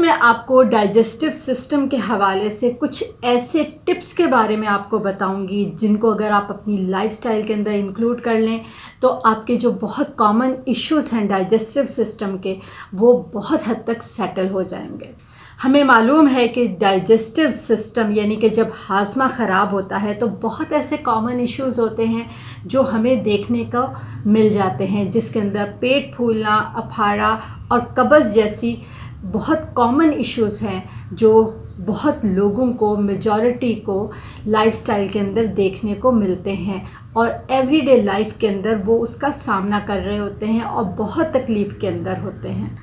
मैं आपको digestive system के हवाले से कुछ ऐसे टिप्स के बारे में आपको बताऊंगी जिनको अगर आप अपनी लाइफस्टाइल के अंदर इंक्लूड कर लें तो आपके जो बहुत कॉमन इश्यूज़ हैं डाइजेस्टिव सिस्टम के वो बहुत हद तक सेटल हो जाएंगे। हमें मालूम है कि डाइजेस्टिव सिस्टम यानी कि जब हाजमा ख़राब होता है तो बहुत ऐसे कॉमन इश्यूज़ होते हैं जो हमें देखने को मिल जाते हैं, जिसके अंदर पेट फूलना, अफारा और कब्ज़ जैसी बहुत कॉमन इश्यूज़ हैं जो बहुत लोगों को, मेजॉरिटी को लाइफस्टाइल के अंदर देखने को मिलते हैं और एवरीडे लाइफ के अंदर वो उसका सामना कर रहे होते हैं और बहुत तकलीफ़ के अंदर होते हैं।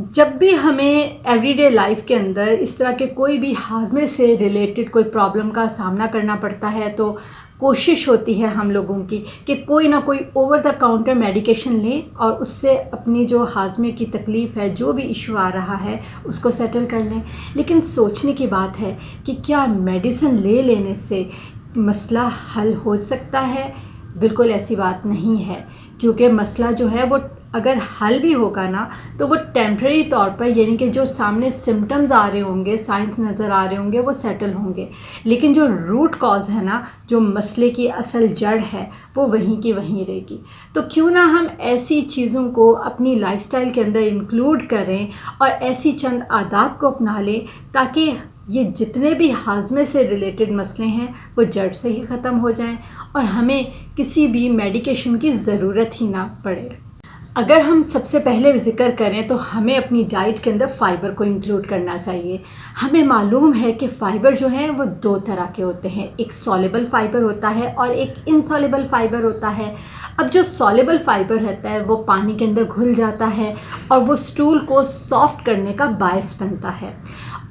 जब भी हमें एवरीडे लाइफ के अंदर इस तरह के कोई भी हाजमे से रिलेटेड कोई प्रॉब्लम का सामना करना पड़ता है तो कोशिश होती है हम लोगों की कि कोई ना कोई ओवर द काउंटर मेडिकेशन लें और उससे अपनी जो हाजमे की तकलीफ़ है, जो भी इशू आ रहा है, उसको सेटल कर लें। लेकिन सोचने की बात है कि क्या मेडिसिन ले लेने से मसला हल हो सकता है? बिल्कुल ऐसी बात नहीं है, क्योंकि मसला जो है वो अगर हल भी होगा ना तो वो टेम्प्रेरी तौर पर, यानी कि जो सामने सिम्टम्स आ रहे होंगे, साइंस नज़र आ रहे होंगे, वो सेटल होंगे, लेकिन जो रूट कॉज है ना, जो मसले की असल जड़ है, वो वहीं की वहीं रहेगी। तो क्यों ना हम ऐसी चीज़ों को अपनी लाइफस्टाइल के अंदर इंक्लूड करें और ऐसी चंद आदत को अपना लें ताकि ये जितने भी हाजमे से रिलेटेड मसले हैं वो जड़ से ही ख़त्म हो जाएं और हमें किसी भी मेडिकेशन की ज़रूरत ही ना पड़े। अगर हम सबसे पहले ज़िक्र करें तो हमें अपनी डाइट के अंदर फ़ाइबर को इंक्लूड करना चाहिए। हमें मालूम है कि फ़ाइबर जो है वो दो तरह के होते हैं, एक सॉल्युबल फ़ाइबर होता है और एक इनसॉल्युबल फ़ाइबर होता है। अब जो सॉल्युबल फ़ाइबर रहता है वो पानी के अंदर घुल जाता है और वो स्टूल को सॉफ्ट करने का बायस बनता है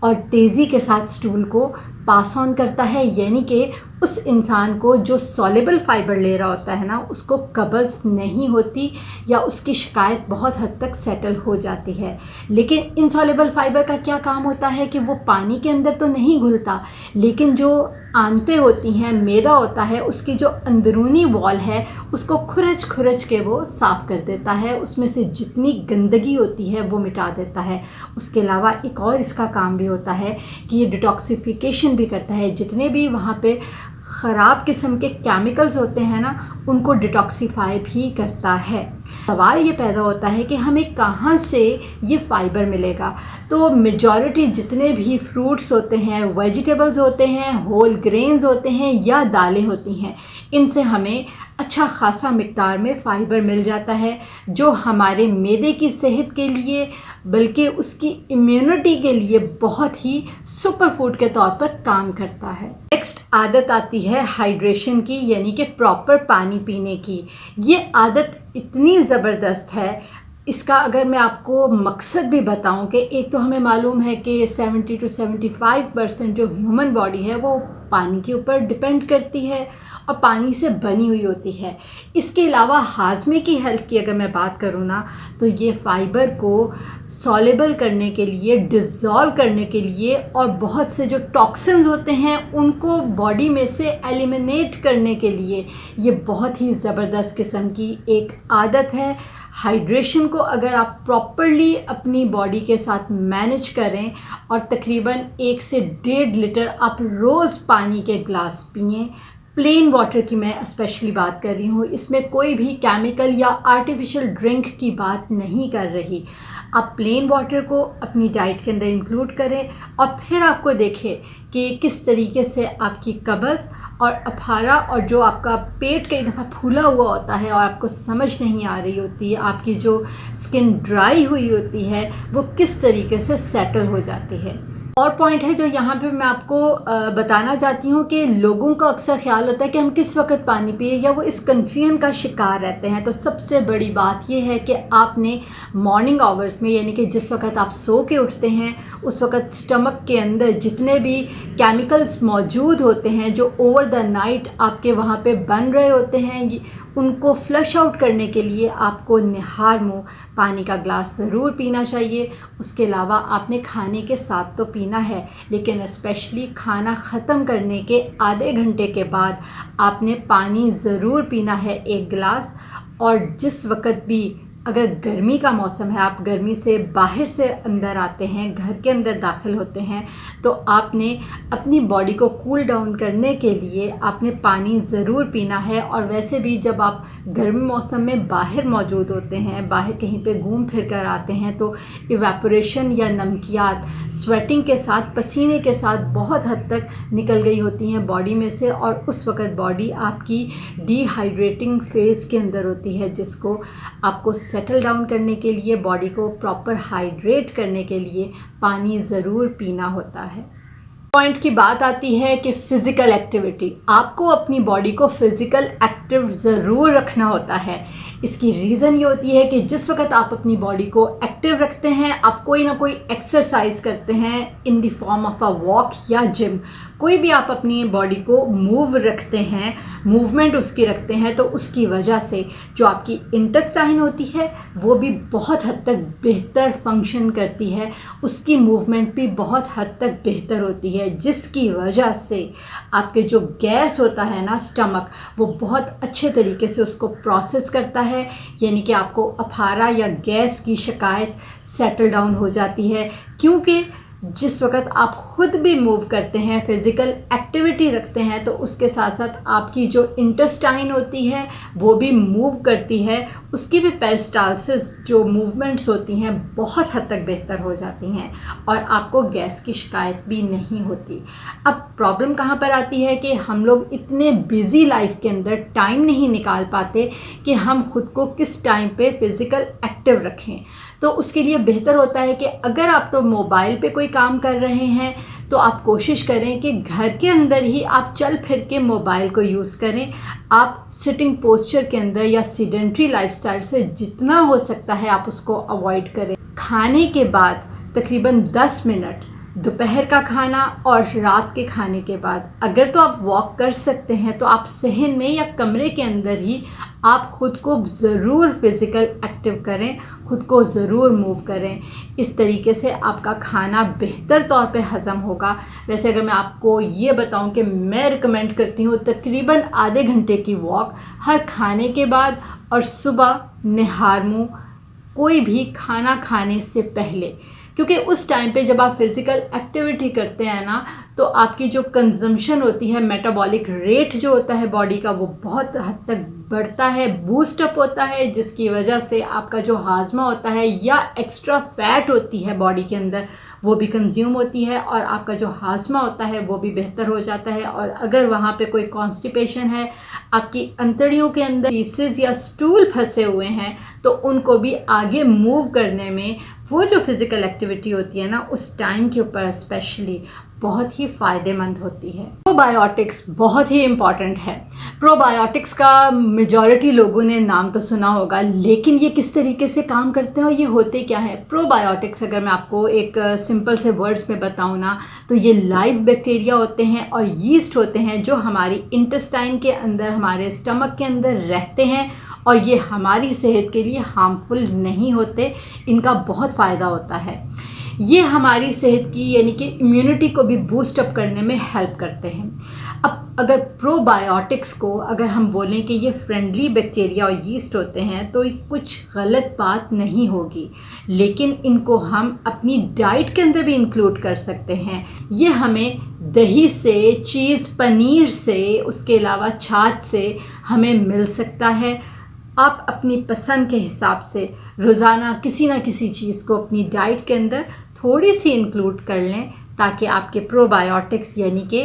और तेज़ी के साथ स्टूल को पास ऑन करता है, यानी कि उस इंसान को जो सॉल्युबल फ़ाइबर ले रहा होता है ना, उसको कब्ज़ नहीं होती या उसकी शिकायत बहुत हद तक सेटल हो जाती है। लेकिन इनसॉल्युबल फ़ाइबर का क्या काम होता है कि वो पानी के अंदर तो नहीं घुलता, लेकिन जो आंतें होती हैं, मैदा होता है, उसकी जो अंदरूनी वॉल है उसको खुरच खुरच के वो साफ़ कर देता है, उसमें से जितनी गंदगी होती है वो मिटा देता है। उसके अलावा एक और इसका काम भी होता है कि ये डिटॉक्सिफिकेशन भी करता है, जितने भी वहाँ पे ख़राब किस्म के केमिकल्स होते हैं ना, उनको डिटॉक्सीफाई भी करता है। सवाल ये पैदा होता है कि हमें कहाँ से ये फ़ाइबर मिलेगा। तो मेजॉरिटी जितने भी फ्रूट्स होते हैं, वेजिटेबल्स होते हैं, होल ग्रेन्स होते हैं या दालें होती हैं, इनसे हमें अच्छा खासा मिक़दार में फ़ाइबर मिल जाता है, जो हमारे मैदे की सेहत के लिए बल्कि उसकी इम्यूनिटी के लिए बहुत ही सुपर फूड के तौर पर काम करता है। नेक्स्ट आदत आती है हाइड्रेशन की, यानी कि प्रॉपर पानी पीने की। ये आदत इतनी ज़बरदस्त है, इसका अगर मैं आपको मकसद भी बताऊं कि एक तो हमें मालूम है कि 70 to 75% जो ह्यूमन बॉडी है वो पानी के ऊपर डिपेंड करती है और पानी से बनी हुई होती है। इसके अलावा हाजमे की हेल्थ की अगर मैं बात करूँ ना, तो ये फ़ाइबर को सॉल्युबल करने के लिए, डिज़ोल्व करने के लिए और बहुत से जो टॉक्सिन्स होते हैं उनको बॉडी में से एलिमिनेट करने के लिए ये बहुत ही ज़बरदस्त किस्म की एक आदत है। हाइड्रेशन को अगर आप प्रॉपरली अपनी बॉडी के साथ मैनेज करें और तकरीबन 1 से 1.5 लीटर आप रोज़ पानी के ग्लास पिएं, प्लेन वाटर की मैं स्पेशली बात कर रही हूँ, इसमें कोई भी केमिकल या आर्टिफिशियल ड्रिंक की बात नहीं कर रही। आप प्लेन वाटर को अपनी डाइट के अंदर इंक्लूड करें और फिर आपको देखें कि किस तरीके से आपकी कब्ज़ और अफारा और जो आपका पेट कई दफ़ा फूला हुआ होता है और आपको समझ नहीं आ रही होती है, आपकी जो स्किन ड्राई हुई होती है, वो किस तरीके से सेटल हो जाती है। और पॉइंट है जो यहाँ पे मैं आपको बताना चाहती हूँ कि लोगों का अक्सर ख्याल होता है कि हम किस वक्त पानी पिए, या वो इस कन्फ्यूजन का शिकार रहते हैं। तो सबसे बड़ी बात ये है कि आपने मॉर्निंग आवर्स में, यानी कि जिस वक्त आप सो के उठते हैं, उस वक्त स्टमक के अंदर जितने भी केमिकल्स मौजूद होते हैं जो ओवर द नाइट आपके वहाँ पे बन रहे होते हैं, उनको फ्लश आउट करने के लिए आपको निहार मुँह पानी का ग्लास ज़रूर पीना चाहिए। उसके अलावा आपने खाने के साथ तो पीना है, लेकिन स्पेशली खाना ख़त्म करने के आधे घंटे के बाद आपने पानी ज़रूर पीना है 1 गिलास। और जिस वक़्त भी अगर गर्मी का मौसम है, आप गर्मी से बाहर से अंदर आते हैं, घर के अंदर दाखिल होते हैं, तो आपने अपनी बॉडी को कूल डाउन करने के लिए आपने पानी ज़रूर पीना है। और वैसे भी जब आप गर्मी मौसम में बाहर मौजूद होते हैं, बाहर कहीं पे घूम फिर कर आते हैं, तो इवेपोरेशन या नमकियात स्वेटिंग के साथ, पसीने के साथ बहुत हद तक निकल गई होती हैं बॉडी में से, और उस वक़्त बॉडी आपकी डिहाइड्रेटिंग फेज़ के अंदर होती है, जिसको आपको सेटल डाउन करने के लिए, बॉडी को प्रॉपर हाइड्रेट करने के लिए पानी ज़रूर पीना होता है। पॉइंट की बात आती है कि फ़िज़िकल एक्टिविटी, आपको अपनी बॉडी को फ़िज़िकल एक्टिव ज़रूर रखना होता है। इसकी रीज़न ये होती है कि जिस वक्त आप अपनी बॉडी को एक्टिव रखते हैं, आप कोई ना कोई एक्सरसाइज करते हैं in the form of a walk या जिम, कोई भी आप अपनी बॉडी को मूव रखते हैं, मूवमेंट उसकी रखते हैं, तो उसकी वजह से जो आपकी इंटेस्टाइन होती है वो भी बहुत हद तक बेहतर फंक्शन करती है, उसकी मूवमेंट भी बहुत हद तक बेहतर होती है, जिसकी वजह से आपके जो गैस होता है ना, स्टमक, वो बहुत अच्छे तरीके से उसको प्रोसेस करता है, यानी कि आपको अफारा या गैस की शिकायत सेटल डाउन हो जाती है। क्योंकि जिस वक्त आप ख़ुद भी मूव करते हैं, फ़िज़िकल एक्टिविटी रखते हैं, तो उसके साथ साथ आपकी जो इंटेस्टाइन होती है वो भी मूव करती है, उसकी भी पेरिस्टाल्सिस जो मूवमेंट्स होती हैं बहुत हद तक बेहतर हो जाती हैं, और आपको गैस की शिकायत भी नहीं होती। अब प्रॉब्लम कहाँ पर आती है कि हम लोग इतने बिज़ी लाइफ के अंदर टाइम नहीं निकाल पाते कि हम ख़ुद को किस टाइम पे फ़िज़िकल एक्टिव रखें। तो उसके लिए बेहतर होता है कि अगर आप तो मोबाइल पे कोई काम कर रहे हैं, तो आप कोशिश करें कि घर के अंदर ही आप चल फिर के मोबाइल को यूज़ करें। आप सिटिंग पोस्चर के अंदर या सीडेंट्री लाइफस्टाइल से जितना हो सकता है आप उसको अवॉइड करें। खाने के बाद तकरीबन 10 मिनट, दोपहर का खाना और रात के खाने के बाद, अगर तो आप वॉक कर सकते हैं तो आप सहन में या कमरे के अंदर ही आप ख़ुद को ज़रूर फ़िज़िकल एक्टिव करें, ख़ुद को ज़रूर मूव करें। इस तरीके से आपका खाना बेहतर तौर पे हज़म होगा। वैसे अगर मैं आपको ये बताऊं कि मैं रिकमेंड करती हूँ तकरीबन आधे घंटे की वॉक हर खाने के बाद और सुबह निहार मुँह कोई भी खाना खाने से पहले, क्योंकि उस टाइम पे जब आप फ़िज़िकल एक्टिविटी करते हैं ना, तो आपकी जो कंजम्पशन होती है, मेटाबॉलिक रेट जो होता है बॉडी का, वो बहुत हद तक बढ़ता है, बूस्ट अप होता है, जिसकी वजह से आपका जो हाजमा होता है या एक्स्ट्रा फैट होती है बॉडी के अंदर, वो भी कंज्यूम होती है, और आपका जो हाजमा होता है वो भी बेहतर हो जाता है। और अगर वहाँ पे कोई कॉन्स्टिपेशन है, आपकी अंतड़ियों के अंदर पीसेस या स्टूल फंसे हुए हैं, तो उनको भी आगे मूव करने में वो जो फ़िज़िकल एक्टिविटी होती है ना, उस टाइम के ऊपर स्पेशली बहुत ही फ़ायदेमंद होती है। प्रोबायोटिक्स बहुत ही इम्पॉर्टेंट है। प्रोबायोटिक्स का मेजॉरिटी लोगों ने नाम तो सुना होगा, लेकिन ये किस तरीके से काम करते हैं और ये होते क्या है? प्रोबायोटिक्स अगर मैं आपको एक सिंपल से वर्ड्स में बताऊँ ना, तो ये लाइव बैक्टीरिया होते हैं और यीस्ट होते हैं जो हमारी इंटेस्टाइन के अंदर, हमारे स्टमक के अंदर रहते हैं, और ये हमारी सेहत के लिए हार्मफुल नहीं होते, इनका बहुत फ़ायदा होता है। ये हमारी सेहत की यानी कि इम्यूनिटी को भी बूस्ट अप करने में हेल्प करते हैं। अब अगर प्रोबायोटिक्स को अगर हम बोलें कि ये फ्रेंडली बैक्टीरिया और यीस्ट होते हैं, तो कुछ गलत बात नहीं होगी, लेकिन इनको हम अपनी डाइट के अंदर भी इंक्लूड कर सकते हैं। ये हमें दही से, चीज़, पनीर से, उसके अलावा छाछ से हमें मिल सकता है। आप अपनी पसंद के हिसाब से रोज़ाना किसी ना किसी चीज़ को अपनी डाइट के अंदर थोड़ी सी इंक्लूड कर लें, ताकि आपके प्रोबायोटिक्स यानी कि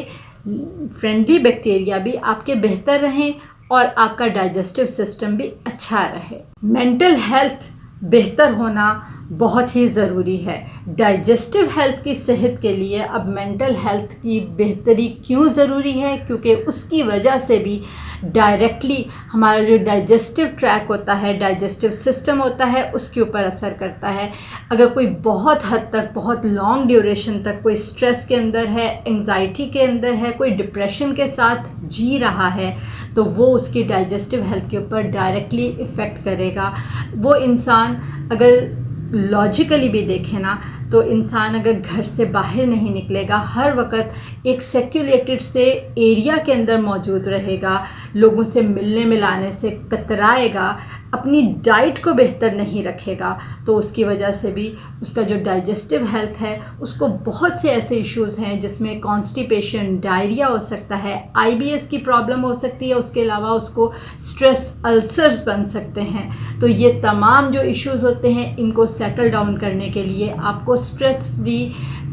फ्रेंडली बैक्टीरिया भी आपके बेहतर रहें और आपका डाइजेस्टिव सिस्टम भी अच्छा रहे। मेंटल हेल्थ बेहतर होना बहुत ही ज़रूरी है। डाइजेस्टिव हेल्थ की सेहत के लिए अब मेंटल हेल्थ की बेहतरी क्यों ज़रूरी है? क्योंकि उसकी वजह से भी डायरेक्टली हमारा जो डाइजेस्टिव ट्रैक होता है, डाइजेस्टिव सिस्टम होता है, उसके ऊपर असर करता है। अगर कोई बहुत हद तक, बहुत लॉन्ग ड्यूरेशन तक कोई स्ट्रेस के अंदर है, एंजाइटी के अंदर है, कोई डिप्रेशन के साथ जी रहा है, तो वो उसकी डाइजेस्टिव हेल्थ के ऊपर डायरेक्टली इफ़ेक्ट करेगा। वो इंसान अगर लॉजिकली भी देखें ना, तो इंसान अगर घर से बाहर नहीं निकलेगा, हर वक्त एक सेक्युलेटेड से एरिया के अंदर मौजूद रहेगा, लोगों से मिलने मिलाने से कतराएगा, अपनी डाइट को बेहतर नहीं रखेगा तो उसकी वजह से भी उसका जो डाइजेस्टिव हेल्थ है उसको बहुत से ऐसे इश्यूज़ हैं जिसमें कॉन्स्टिपेशन, डायरिया हो सकता है, आईबीएस की प्रॉब्लम हो सकती है, उसके अलावा उसको स्ट्रेस अल्सर्स बन सकते हैं। तो ये तमाम जो इश्यूज़ होते हैं इनको सेटल डाउन करने के लिए आपको स्ट्रेस फ्री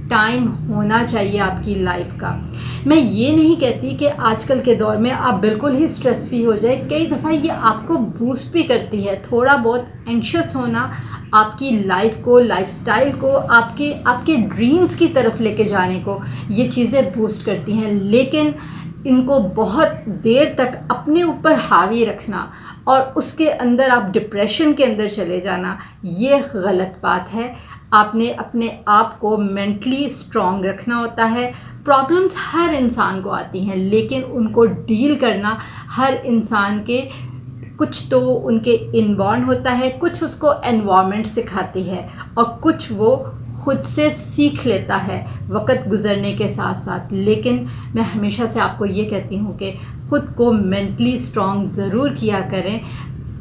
टाइम होना चाहिए आपकी लाइफ का। मैं ये नहीं कहती कि आजकल के दौर में आप बिल्कुल ही स्ट्रेस फ्री हो जाए, कई दफ़ा ये आपको बूस्ट भी करती है। थोड़ा बहुत एंक्शस होना आपकी लाइफ को, लाइफस्टाइल को, आपके ड्रीम्स की तरफ लेके जाने को ये चीज़ें बूस्ट करती हैं, लेकिन इनको बहुत देर तक अपने ऊपर हावी रखना और उसके अंदर आप डिप्रेशन के अंदर चले जाना, ये गलत बात है। आपने अपने आप को मेंटली स्ट्रॉन्ग रखना होता है। प्रॉब्लम्स हर इंसान को आती हैं, लेकिन उनको डील करना हर इंसान के कुछ तो उनके इनबॉर्न होता है, कुछ उसको एनवायरनमेंट सिखाती है और कुछ वो खुद से सीख लेता है वक्त गुज़रने के साथ साथ। लेकिन मैं हमेशा से आपको ये कहती हूँ कि ख़ुद को मेंटली स्ट्रॉन्ग ज़रूर किया करें,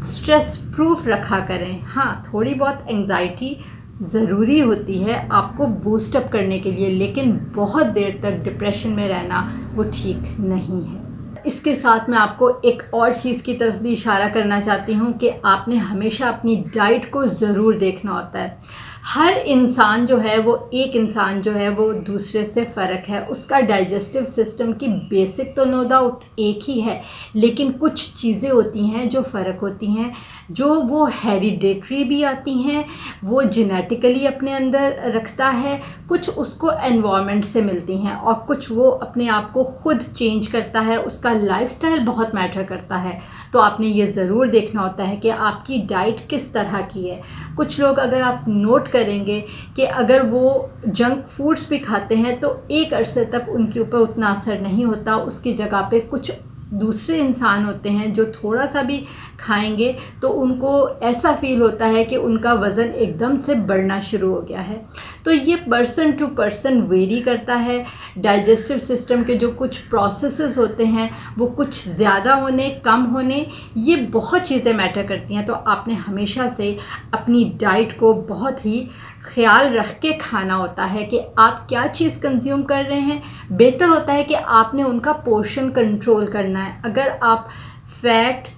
स्ट्रेस प्रूफ रखा करें। हाँ, थोड़ी बहुत एंग्जाइटी ज़रूरी होती है आपको बूस्टअप करने के लिए, लेकिन बहुत देर तक डिप्रेशन में रहना वो ठीक नहीं है। इसके साथ मैं आपको एक और चीज़ की तरफ भी इशारा करना चाहती हूँ कि आपने हमेशा अपनी डाइट को ज़रूर देखना होता है। हर इंसान जो है वो, एक इंसान जो है वो दूसरे से फ़र्क है। उसका डाइजेस्टिव सिस्टम की बेसिक तो नो डाउट एक ही है, लेकिन कुछ चीज़ें होती हैं जो फ़र्क होती हैं, जो वो हेरिडेटरी भी आती हैं, वो जेनेटिकली अपने अंदर रखता है, कुछ उसको एनवायरनमेंट से मिलती हैं और कुछ वो अपने आप को खुद चेंज करता है। उसका लाइफस्टाइल बहुत मैटर करता है। तो आपने ये ज़रूर देखना होता है कि आपकी डाइट किस तरह की है। कुछ लोग, अगर आप नोट करेंगे कि अगर वो जंक फूड्स भी खाते हैं तो एक अरसे तक उनके ऊपर उतना असर नहीं होता, उसकी जगह पे कुछ दूसरे इंसान होते हैं जो थोड़ा सा भी खाएंगे तो उनको ऐसा फ़ील होता है कि उनका वज़न एकदम से बढ़ना शुरू हो गया है। तो ये पर्सन टू पर्सन वेरी करता है। डाइजेस्टिव सिस्टम के जो कुछ प्रोसेसेस होते हैं वो कुछ ज़्यादा होने, कम होने, ये बहुत चीज़ें मैटर करती हैं। तो आपने हमेशा से अपनी डाइट को बहुत ही ख्याल रख के खाना होता है कि आप क्या चीज़ कंज्यूम कर रहे हैं। बेहतर होता है कि आपने उनका पोर्शन कंट्रोल करना है। अगर आप फैट,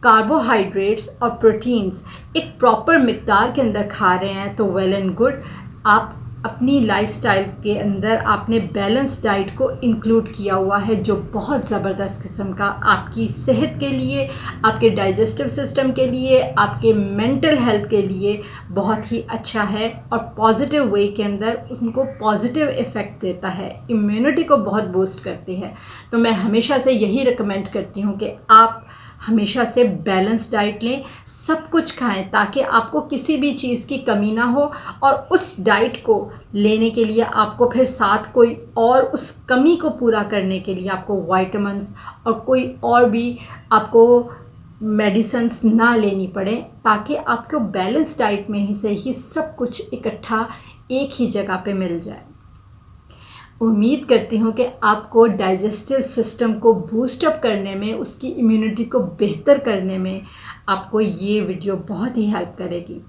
कार्बोहाइड्रेट्स और प्रोटीन्स एक प्रॉपर मिक़दार के अंदर खा रहे हैं तो वेल एंड गुड। आप अपनी लाइफस्टाइल के अंदर आपने बैलेंस डाइट को इंक्लूड किया हुआ है, जो बहुत ज़बरदस्त किस्म का आपकी सेहत के लिए, आपके डाइजेस्टिव सिस्टम के लिए, आपके मेंटल हेल्थ के लिए बहुत ही अच्छा है और पॉजिटिव वे के अंदर उनको पॉजिटिव इफ़ेक्ट देता है, इम्यूनिटी को बहुत बूस्ट करती है। तो मैं हमेशा से यही रिकमेंड करती हूँ कि आप हमेशा से बैलेंस डाइट लें, सब कुछ खाएं ताकि आपको किसी भी चीज़ की कमी ना हो और उस डाइट को लेने के लिए आपको फिर साथ कोई और उस कमी को पूरा करने के लिए आपको विटामिन्स और कोई और भी आपको मेडिसिन्स ना लेनी पड़े, ताकि आपको बैलेंस डाइट में ही से ही सब कुछ इकट्ठा एक ही जगह पे मिल जाए। उम्मीद करती हूँ कि आपको डाइजेस्टिव सिस्टम को बूस्टअप करने में, उसकी इम्यूनिटी को बेहतर करने में आपको ये वीडियो बहुत ही हेल्प करेगी।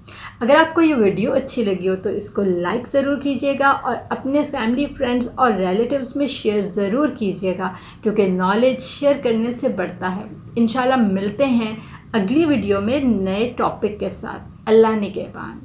अगर आपको ये वीडियो अच्छी लगी हो तो इसको लाइक ज़रूर कीजिएगा और अपने फैमिली, फ्रेंड्स और रिलेटिव्स में शेयर ज़रूर कीजिएगा, क्योंकि नॉलेज शेयर करने से बढ़ता है। इंशाल्लाह मिलते हैं अगली वीडियो में नए टॉपिक के साथ। अल्लाह निगहबान।